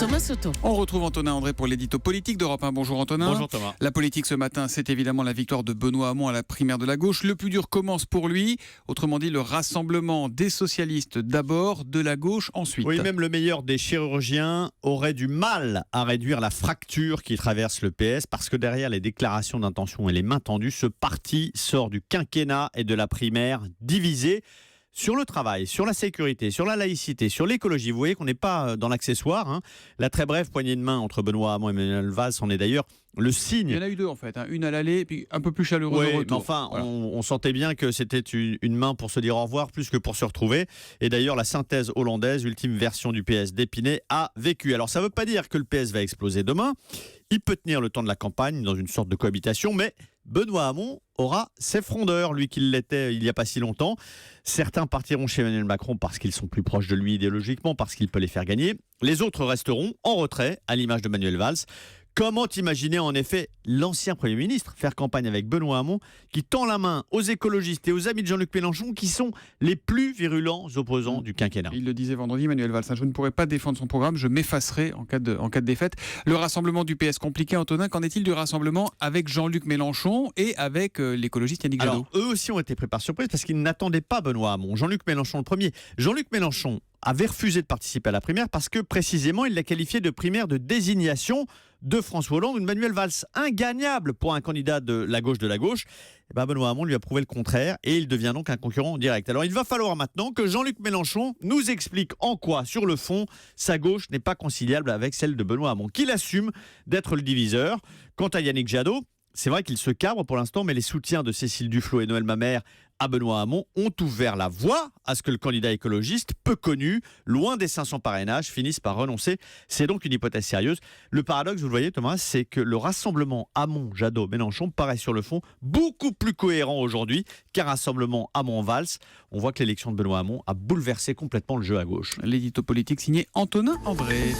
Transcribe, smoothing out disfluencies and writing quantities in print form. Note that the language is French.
Thomas Soto. On retrouve Antonin André pour l'édito politique d'Europe 1. Bonjour Antonin. Bonjour Thomas. La politique ce matin, c'est évidemment la victoire de Benoît Hamon à la primaire de la gauche. Le plus dur commence pour lui. Autrement dit, le rassemblement des socialistes d'abord, de la gauche ensuite. Oui, même le meilleur des chirurgiens aurait du mal à réduire la fracture qui traverse le PS parce que derrière les déclarations d'intention et les mains tendues, ce parti sort du quinquennat et de la primaire divisé. Sur le travail, sur la sécurité, sur la laïcité, sur l'écologie, vous voyez qu'on n'est pas dans l'accessoire. La très brève poignée de main entre Benoît Hamon et Manuel Valls en est d'ailleurs le signe. Il y en a eu deux en fait, une à l'aller, puis un peu plus chaleureuse au retour. Mais enfin, voilà. on sentait bien que c'était une main pour se dire au revoir plus que pour se retrouver. Et d'ailleurs, la synthèse hollandaise, ultime version du PS d'Épinay, a vécu. Alors ça ne veut pas dire que le PS va exploser demain. Il peut tenir le temps de la campagne dans une sorte de cohabitation, mais Benoît Hamon aura ses frondeurs, lui qui l'était il n'y a pas si longtemps. Certains partiront chez Emmanuel Macron parce qu'ils sont plus proches de lui idéologiquement, parce qu'il peut les faire gagner. Les autres resteront en retrait, à l'image de Manuel Valls. Comment imaginer en effet l'ancien Premier ministre faire campagne avec Benoît Hamon qui tend la main aux écologistes et aux amis de Jean-Luc Mélenchon qui sont les plus virulents opposants du quinquennat? Il le disait vendredi, Manuel Valls, je ne pourrais pas défendre son programme, je m'effacerai en cas de défaite. Le rassemblement du PS compliqué, Antonin, qu'en est-il du rassemblement avec Jean-Luc Mélenchon et avec l'écologiste Yannick Jadot? Alors, eux aussi ont été pris par surprise parce qu'ils n'attendaient pas Benoît Hamon. Jean-Luc Mélenchon le premier. Jean-Luc Mélenchon avait refusé de participer à la primaire parce que précisément il l'a qualifié de primaire de désignation de François Hollande ou de Manuel Valls, ingagnable pour un candidat de la gauche. Et Benoît Hamon lui a prouvé le contraire et il devient donc un concurrent direct. Alors il va falloir maintenant que Jean-Luc Mélenchon nous explique en quoi, sur le fond, sa gauche n'est pas conciliable avec celle de Benoît Hamon, qu'il assume d'être le diviseur. Quant à Yannick Jadot, c'est vrai qu'il se cabre pour l'instant, mais les soutiens de Cécile Duflot et Noël Mamère à Benoît Hamon ont ouvert la voie à ce que le candidat écologiste, peu connu, loin des 500 parrainages, finisse par renoncer. C'est donc une hypothèse sérieuse. Le paradoxe, vous le voyez Thomas, c'est que le rassemblement Hamon-Jadot-Mélenchon paraît sur le fond beaucoup plus cohérent aujourd'hui qu'un rassemblement Hamon-Valls. On voit que l'élection de Benoît Hamon a bouleversé complètement le jeu à gauche. L'édito politique signé Antonin André.